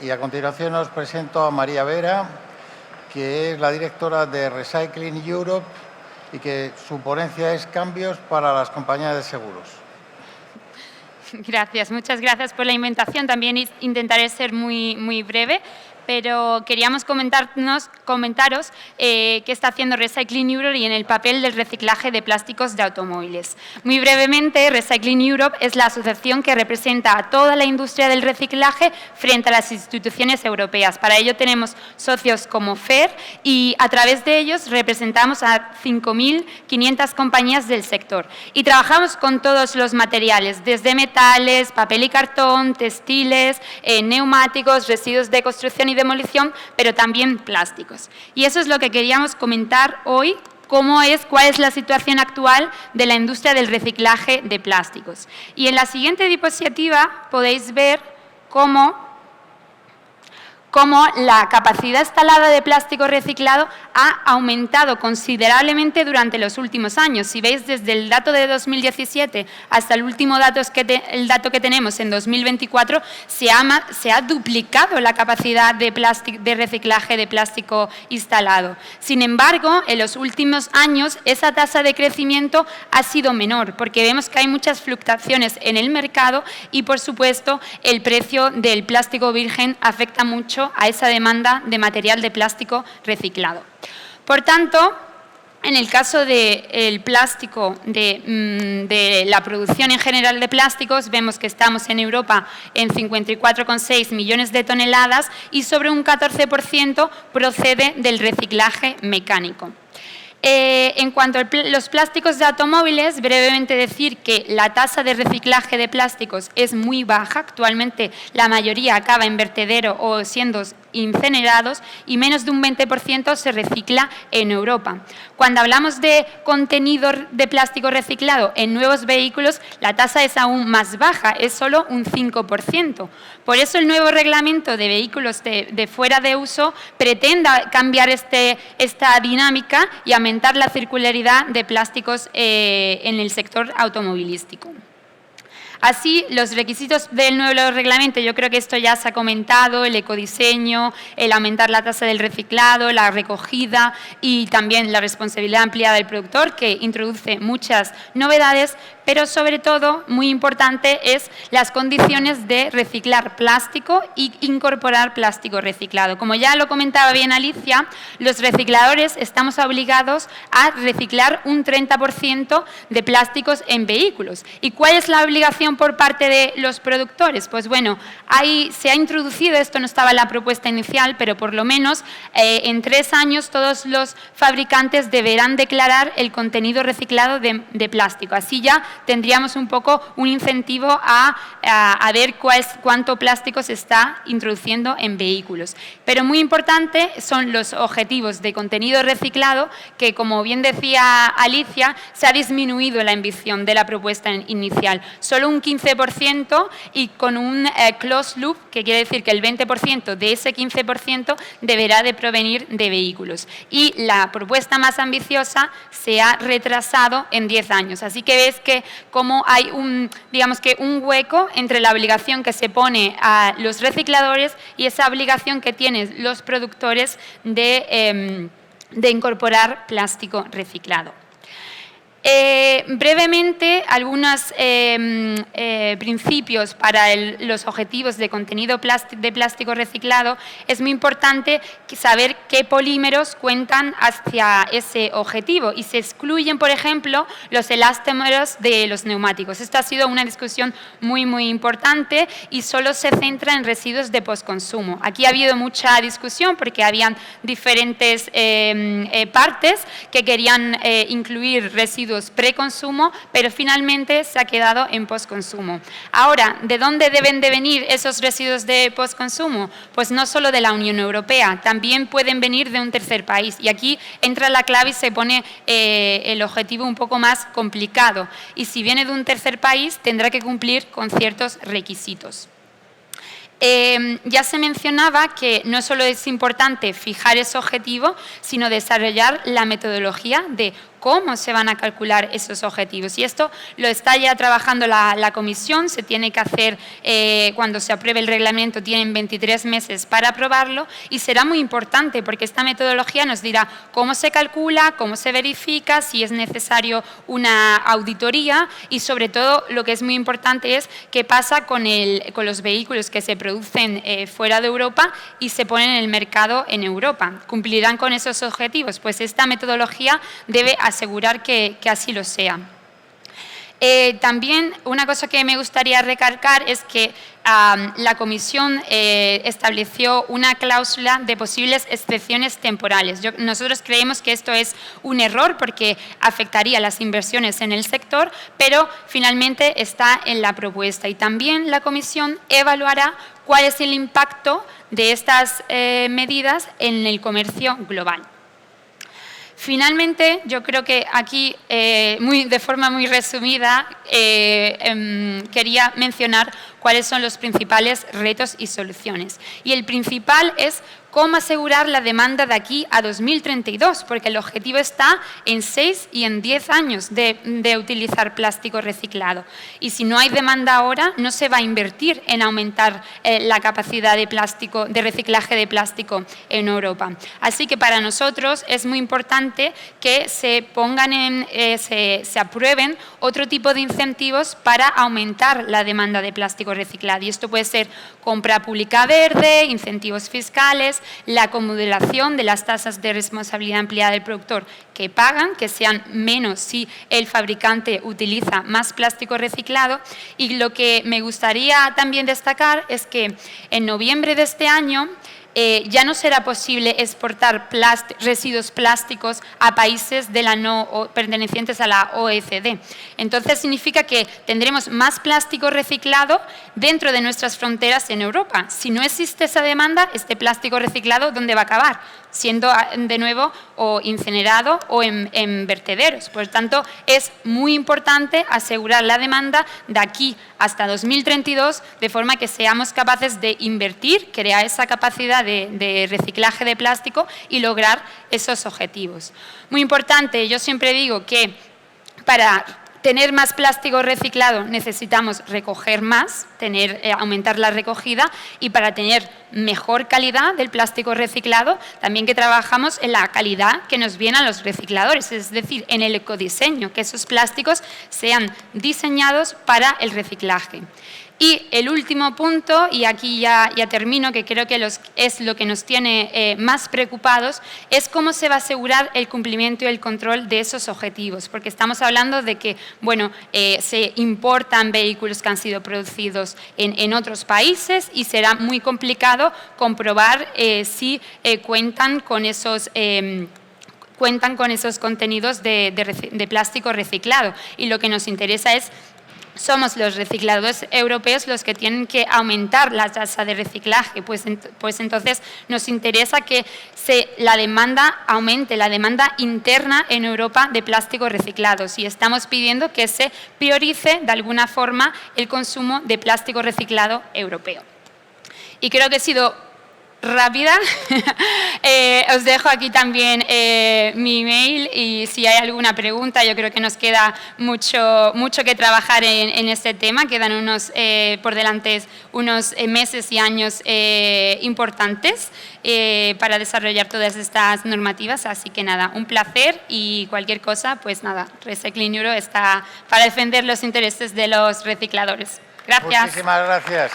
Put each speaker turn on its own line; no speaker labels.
y a continuación os presento a María Vera, que es la directora de Recycling Europe y que su ponencia es Cambios para las compañías de seguros.
Gracias, muchas gracias por la invitación. También intentaré ser muy breve, pero queríamos comentaros qué está haciendo Recycling Europe y en el papel del reciclaje de plásticos de automóviles. Muy brevemente, Recycling Europe es la asociación que representa a toda la industria del reciclaje frente a las instituciones europeas. Para ello tenemos socios como FER y a través de ellos representamos a 5.500 compañías del sector. Y trabajamos con todos los materiales, desde metales, papel y cartón, textiles, neumáticos, residuos de construcción y demolición, pero también plásticos. Y eso es lo que queríamos comentar hoy, cuál es la situación actual de la industria del reciclaje de plásticos. Y en la siguiente diapositiva podéis ver cómo la capacidad instalada de plástico reciclado ha aumentado considerablemente durante los últimos años. Si veis, desde el dato de 2017 hasta el último dato que tenemos en 2024, se ha duplicado la capacidad de reciclaje de plástico instalado. Sin embargo, en los últimos años esa tasa de crecimiento ha sido menor, porque vemos que hay muchas fluctuaciones en el mercado y, por supuesto, el precio del plástico virgen afecta mucho a esa demanda de material de plástico reciclado. Por tanto, en el caso del plástico, de la producción en general de plásticos, vemos que estamos en Europa en 54,6 millones de toneladas y sobre un 14% procede del reciclaje mecánico. En cuanto a los plásticos de automóviles, brevemente decir que la tasa de reciclaje de plásticos es muy baja. Actualmente la mayoría acaba en vertedero o siendo incinerados y menos de un 20% se recicla en Europa. Cuando hablamos de contenido de plástico reciclado en nuevos vehículos, la tasa es aún más baja, es solo un 5%. Por eso el nuevo reglamento de vehículos de fuera de uso pretende cambiar esta dinámica y aumentar la circularidad de plásticos en el sector automovilístico. Así, los requisitos del nuevo reglamento, yo creo que esto ya se ha comentado, el ecodiseño, el aumentar la tasa del reciclado, la recogida y también la responsabilidad ampliada del productor, que introduce muchas novedades, pero sobre todo, muy importante, es las condiciones de reciclar plástico e incorporar plástico reciclado. Como ya lo comentaba bien Alicia, los recicladores estamos obligados a reciclar un 30% de plásticos en vehículos. ¿Y cuál es la obligación por parte de los productores? Pues bueno, se ha introducido, esto no estaba en la propuesta inicial, pero por lo menos en 3 años todos los fabricantes deberán declarar el contenido reciclado de plástico. Así ya tendríamos un poco un incentivo a ver cuánto plástico se está introduciendo en vehículos. Pero muy importante son los objetivos de contenido reciclado, que como bien decía Alicia, se ha disminuido la ambición de la propuesta inicial. Solo un 15% y con un closed loop, que quiere decir que el 20% de ese 15% deberá de provenir de vehículos. Y la propuesta más ambiciosa se ha retrasado en 10 años. Así que ves que como hay un hueco entre la obligación que se pone a los recicladores y esa obligación que tienen los productores de incorporar plástico reciclado. Brevemente, algunos principios para los objetivos de contenido de plástico reciclado. Es muy importante saber qué polímeros cuentan hacia ese objetivo y se excluyen, por ejemplo, los elastómeros de los neumáticos. Esta ha sido una discusión muy importante y solo se centra en residuos de postconsumo. Aquí ha habido mucha discusión porque habían diferentes partes que querían incluir residuos preconsumo, pero finalmente se ha quedado en postconsumo. Ahora, ¿de dónde deben de venir esos residuos de postconsumo? Pues no solo de la Unión Europea, también pueden venir de un tercer país. Y aquí entra la clave y se pone el objetivo un poco más complicado. Y si viene de un tercer país, tendrá que cumplir con ciertos requisitos. Ya se mencionaba que no solo es importante fijar ese objetivo, sino desarrollar la metodología de cómo se van a calcular esos objetivos. Y esto lo está ya trabajando la Comisión, se tiene que hacer cuando se apruebe el reglamento, tienen 23 meses para aprobarlo y será muy importante porque esta metodología nos dirá cómo se calcula, cómo se verifica, si es necesario una auditoría y sobre todo lo que es muy importante es qué pasa con los vehículos que se producen fuera de Europa y se ponen en el mercado en Europa. ¿Cumplirán con esos objetivos? Pues esta metodología debe asegurar que así lo sea. También una cosa que me gustaría recalcar es que la Comisión estableció una cláusula de posibles excepciones temporales. Nosotros creemos que esto es un error porque afectaría las inversiones en el sector, pero finalmente está en la propuesta. Y también la Comisión evaluará cuál es el impacto de estas medidas en el comercio global. Finalmente, yo creo que aquí, de forma muy resumida, quería mencionar cuáles son los principales retos y soluciones. Y el principal es cómo asegurar la demanda de aquí a 2032, porque el objetivo está en 6 y en 10 años de utilizar plástico reciclado. Y si no hay demanda ahora, no se va a invertir en aumentar la capacidad de reciclaje de plástico en Europa. Así que para nosotros es muy importante que se aprueben otro tipo de incentivos para aumentar la demanda de plástico reciclado. Y esto puede ser compra pública verde, incentivos fiscales, la comodulación de las tasas de responsabilidad empleada del productor que pagan, que sean menos si el fabricante utiliza más plástico reciclado. Y lo que me gustaría también destacar es que en noviembre de este año ya no será posible exportar residuos plásticos a países pertenecientes a la OECD. Entonces significa que tendremos más plástico reciclado dentro de nuestras fronteras en Europa. Si no existe esa demanda, este plástico reciclado, ¿dónde va a acabar? Siendo de nuevo o incinerado o en vertederos. Por tanto, es muy importante asegurar la demanda de aquí hasta 2032, de forma que seamos capaces de invertir, crear esa capacidad de reciclaje de plástico y lograr esos objetivos. Muy importante, yo siempre digo que para tener más plástico reciclado necesitamos recoger más, aumentar la recogida y para tener mejor calidad del plástico reciclado también que trabajamos en la calidad que nos viene a los recicladores, es decir, en el ecodiseño, que esos plásticos sean diseñados para el reciclaje. Y el último punto, y aquí ya termino, que creo que es lo que nos tiene más preocupados, es cómo se va a asegurar el cumplimiento y el control de esos objetivos, porque estamos hablando de que se importan vehículos que han sido producidos en otros países y será muy complicado comprobar si cuentan con esos contenidos de plástico reciclado. Y lo que nos interesa somos los recicladores europeos los que tienen que aumentar la tasa de reciclaje, pues entonces nos interesa que la demanda aumente, la demanda interna en Europa de plástico reciclado. Y estamos pidiendo que se priorice de alguna forma el consumo de plástico reciclado europeo. Y creo que he sido rápida. Os dejo aquí también mi email y si hay alguna pregunta, yo creo que nos queda mucho que trabajar en este tema. Quedan por delante unos meses y años importantes para desarrollar todas estas normativas. Así que nada, un placer y cualquier cosa, pues nada, Recycling Europe está para defender los intereses de los recicladores. Gracias.
Muchísimas gracias.